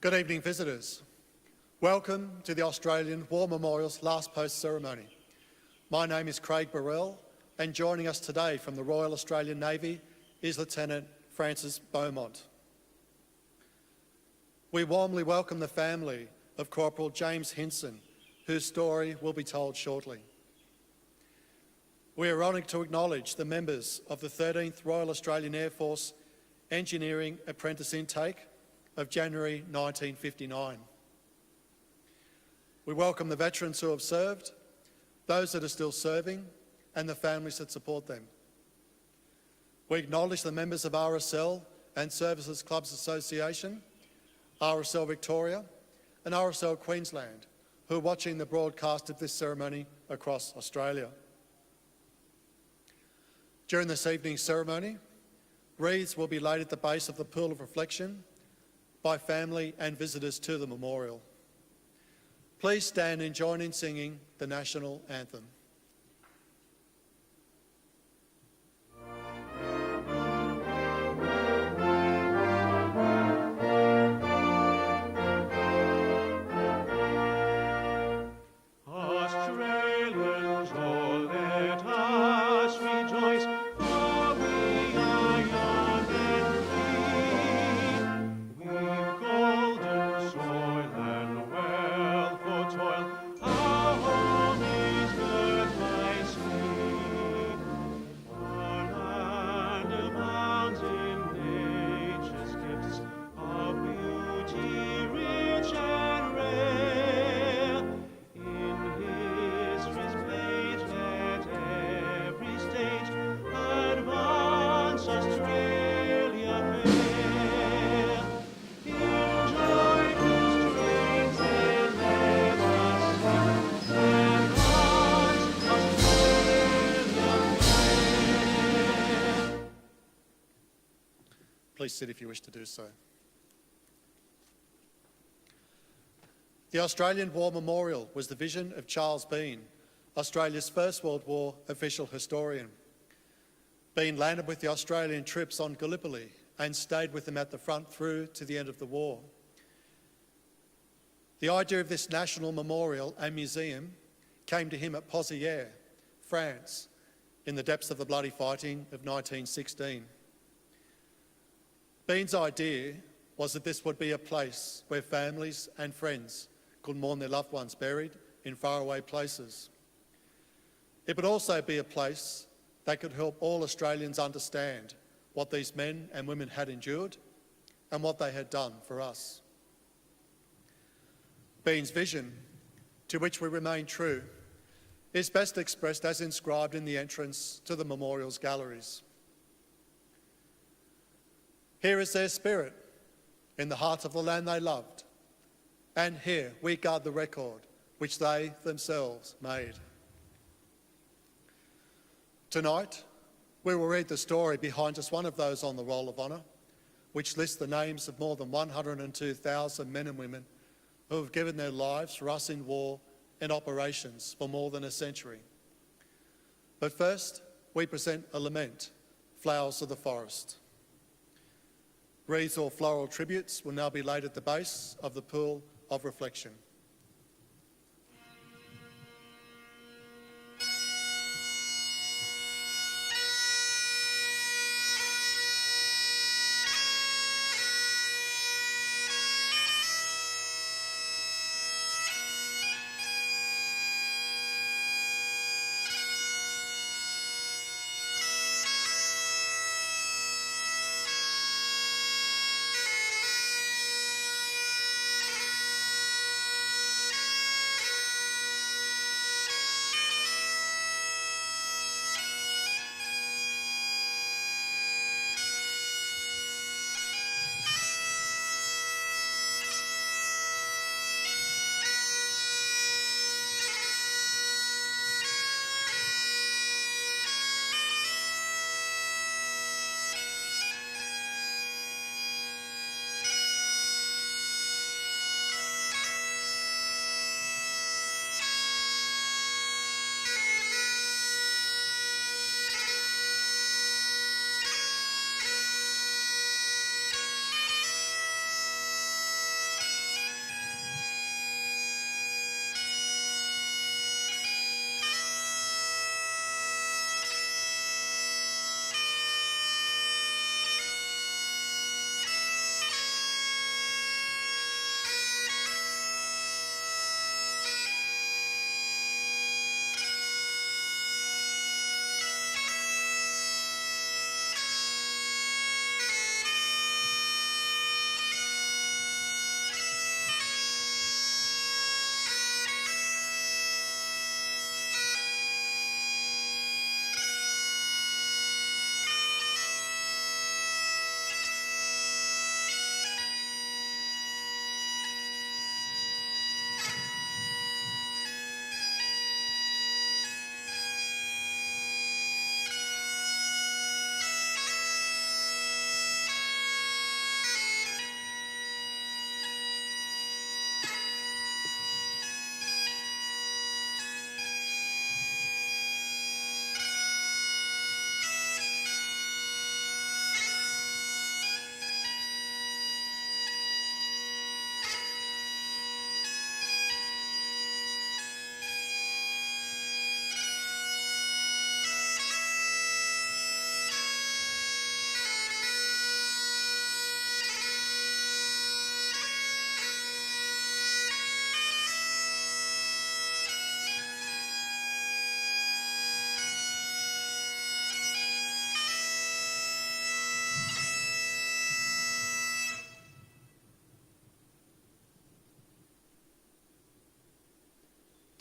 Good evening, visitors. Welcome to the Australian War Memorial's last post ceremony. My name is Craig Burrell, and joining us today from the Royal Australian Navy is Lieutenant Francis Beaumont. We warmly welcome the family of Corporal James Hinson, whose story will be told shortly. We are honoured to acknowledge the members of the 13th Royal Australian Air Force Engineering Apprentice Intake of January 1959. We welcome the veterans who have served, those that are still serving, and the families that support them. We acknowledge the members of RSL and Services Clubs Association, RSL Victoria, and RSL Queensland, who are watching the broadcast of this ceremony across Australia. During this evening's ceremony, wreaths will be laid at the base of the Pool of Reflection by family and visitors to the memorial. Please stand and join in singing the National Anthem. Please sit if you wish to do so. The Australian War Memorial was the vision of Charles Bean, Australia's First World War official historian. Bean landed with the Australian troops on Gallipoli and stayed with them at the front through to the end of the war. The idea of this national memorial and museum came to him at Pozières, France, in the depths of the bloody fighting of 1916. Bean's idea was that this would be a place where families and friends could mourn their loved ones buried in faraway places. It would also be a place that could help all Australians understand what these men and women had endured and what they had done for us. Bean's vision, to which we remain true, is best expressed as inscribed in the entrance to the memorial's galleries. Here is their spirit, in the heart of the land they loved, and here we guard the record which they themselves made. Tonight, we will read the story behind just one of those on the Roll of Honour, which lists the names of more than 102,000 men and women who have given their lives for us in war and operations for more than a century. But first, we present a lament, Flowers of the Forest. Wreaths or floral tributes will now be laid at the base of the Pool of Reflection.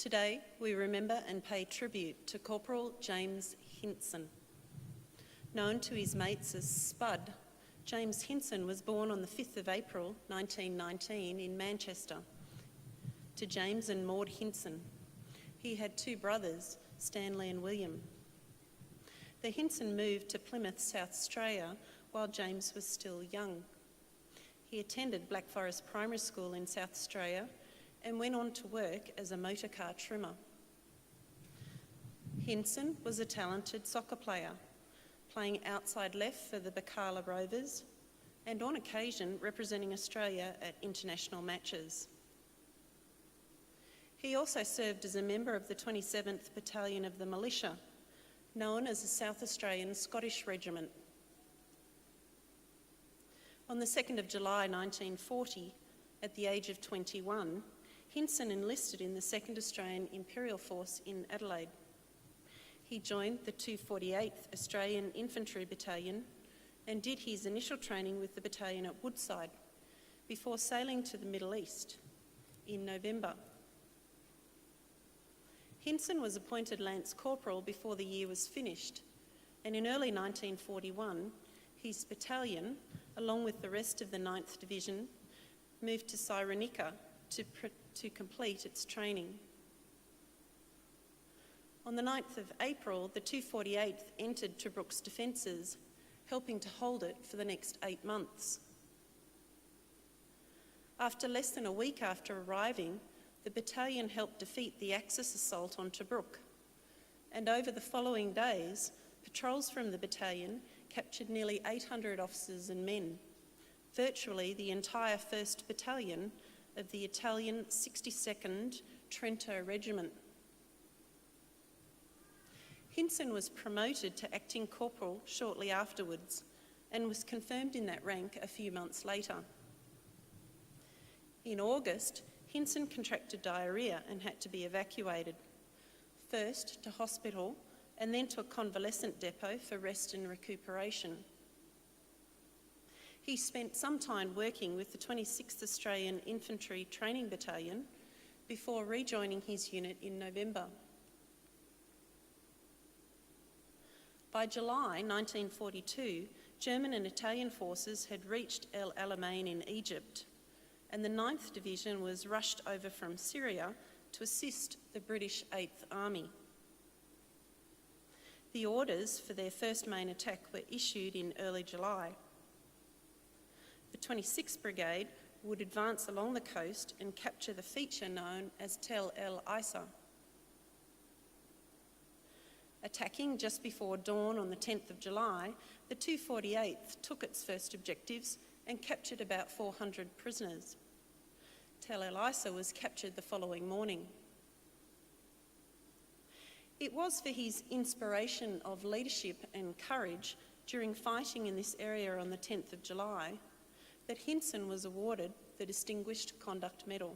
Today, we remember and pay tribute to Corporal James Hinson. Known to his mates as Spud, James Hinson was born on the 5th of April 1919 in Manchester to James and Maud Hinson. He had two brothers, Stanley and William. The Hinson moved to Plymouth, South Australia, while James was still young. He attended Black Forest Primary School in South Australia and went on to work as a motor car trimmer. Hinson was a talented soccer player, playing outside left for the Bacala Rovers and on occasion representing Australia at international matches. He also served as a member of the 27th Battalion of the Militia, known as the South Australian Scottish Regiment. On the 2nd of July 1940, at the age of 21, Hinson enlisted in the 2nd Australian Imperial Force in Adelaide. He joined the 248th Australian Infantry Battalion and did his initial training with the battalion at Woodside before sailing to the Middle East in November. Hinson was appointed Lance Corporal before the year was finished, and in early 1941, his battalion, along with the rest of the 9th Division, moved to Cyrenaica to complete its training. On the 9th of April, the 248th entered Tobruk's defences, helping to hold it for the next 8 months. After less than a week after arriving, the battalion helped defeat the Axis assault on Tobruk, and over the following days, patrols from the battalion captured nearly 800 officers and men, virtually the entire 1st Battalion of the Italian 62nd Trento Regiment. Hinson was promoted to acting corporal shortly afterwards and was confirmed in that rank a few months later. In August, Hinson contracted diarrhoea and had to be evacuated, first to hospital and then to a convalescent depot for rest and recuperation. He spent some time working with the 26th Australian Infantry Training Battalion before rejoining his unit in November. By July 1942, German and Italian forces had reached El Alamein in Egypt, and the 9th Division was rushed over from Syria to assist the British 8th Army. The orders for their first main attack were issued in early July. The 26th Brigade would advance along the coast and capture the feature known as Tel El Isa. Attacking just before dawn on the 10th of July, the 248th took its first objectives and captured about 400 prisoners. Tel El Isa was captured the following morning. It was for his inspiration of leadership and courage during fighting in this area on the 10th of July that Hinson was awarded the Distinguished Conduct Medal.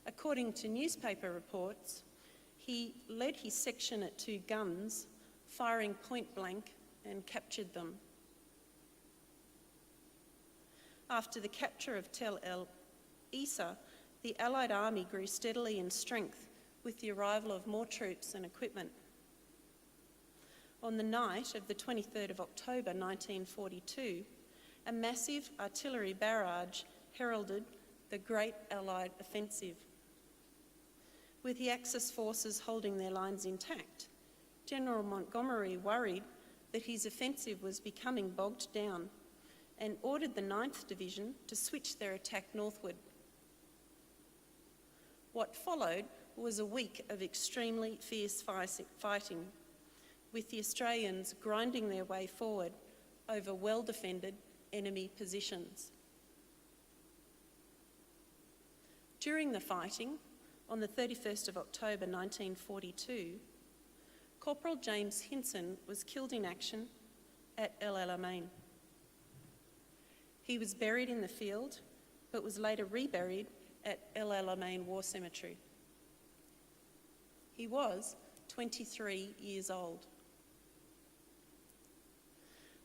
According to newspaper reports, he led his section at 2 guns, firing point blank, and captured them. After the capture of Tel El Isa, the Allied army grew steadily in strength with the arrival of more troops and equipment. On the night of the 23rd of October 1942, a massive artillery barrage heralded the Great Allied Offensive. With the Axis forces holding their lines intact, General Montgomery worried that his offensive was becoming bogged down and ordered the 9th Division to switch their attack northward. What followed was a week of extremely fierce fighting, with the Australians grinding their way forward over well-defended enemy positions. During the fighting, on the 31st of October 1942, Corporal James Hinson was killed in action at El Alamein. He was buried in the field, but was later reburied at El Alamein War Cemetery. He was 23 years old.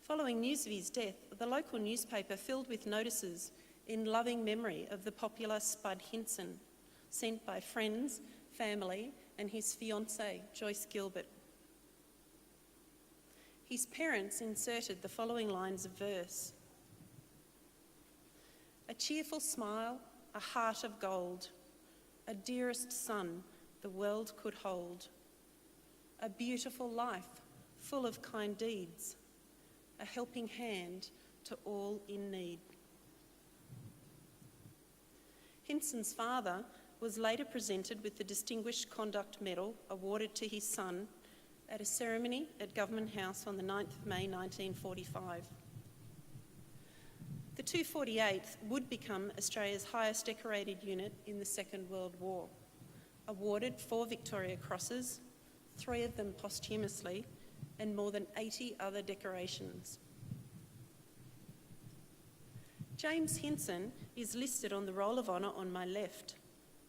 Following news of his death, the local newspaper filled with notices in loving memory of the popular Spud Hinson, sent by friends, family, and his fiancée, Joyce Gilbert. His parents inserted the following lines of verse: "A cheerful smile, a heart of gold, a dearest son the world could hold, a beautiful life full of kind deeds, a helping hand to all in need." Hinson's father was later presented with the Distinguished Conduct Medal awarded to his son at a ceremony at Government House on the 9th of May 1945. The 248th would become Australia's highest decorated unit in the Second World War, awarded 4 Victoria Crosses, 3 of them posthumously, and more than 80 other decorations. James Hinson is listed on the Roll of Honour on my left,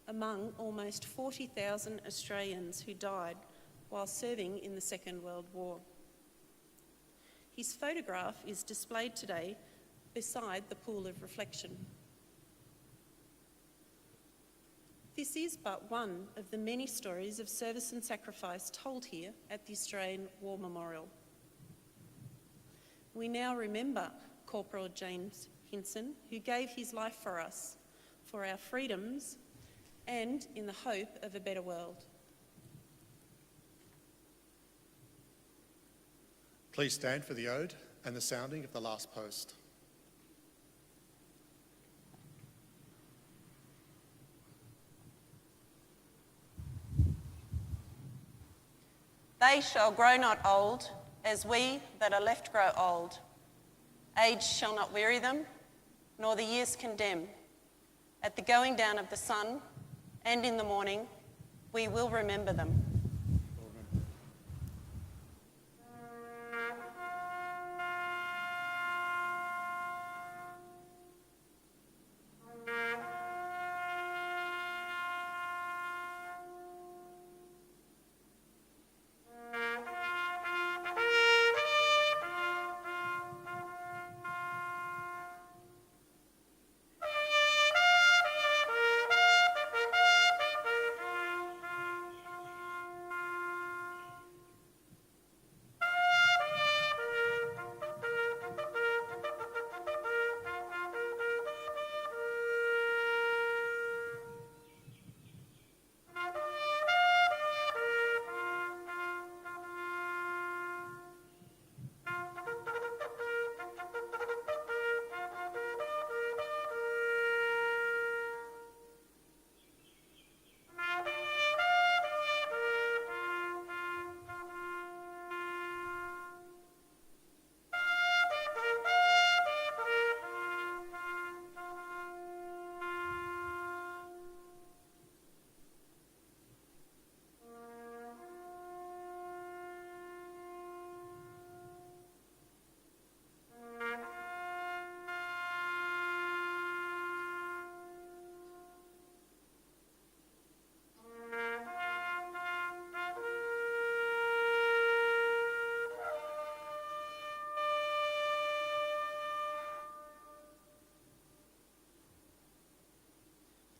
among almost 40,000 Australians who died while serving in the Second World War. His photograph is displayed today beside the pool of reflection. This is but one of the many stories of service and sacrifice told here at the Australian War Memorial. We now remember Corporal James Hinson, who gave his life for us, for our freedoms, and in the hope of a better world. Please stand for the ode and the sounding of the last post. They shall grow not old, as we that are left grow old. Age shall not weary them, nor the years condemn. At the going down of the sun, and in the morning, we will remember them.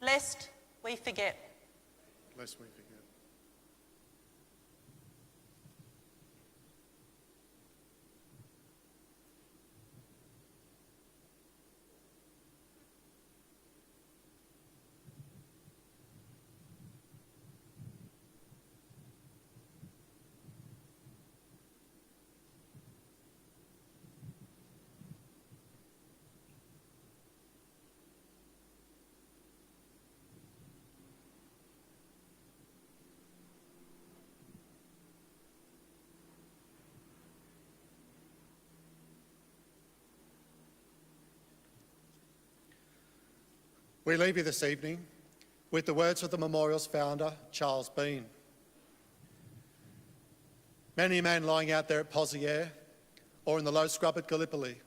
Lest we forget. Lest we forget. We leave you this evening with the words of the memorial's founder, Charles Bean. Many a man lying out there at Pozieres or in the low scrub at Gallipoli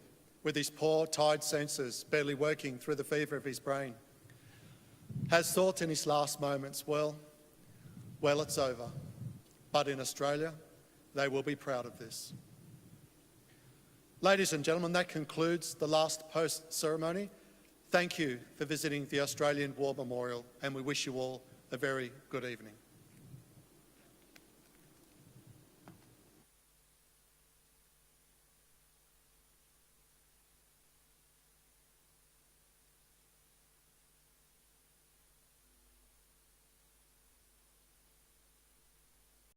with his poor, tired senses barely working through the fever of his brain has thought in his last moments, well, it's over. But in Australia, they will be proud of this. Ladies and gentlemen, that concludes the last post ceremony. Thank you for visiting the Australian War Memorial, and we wish you all a very good evening.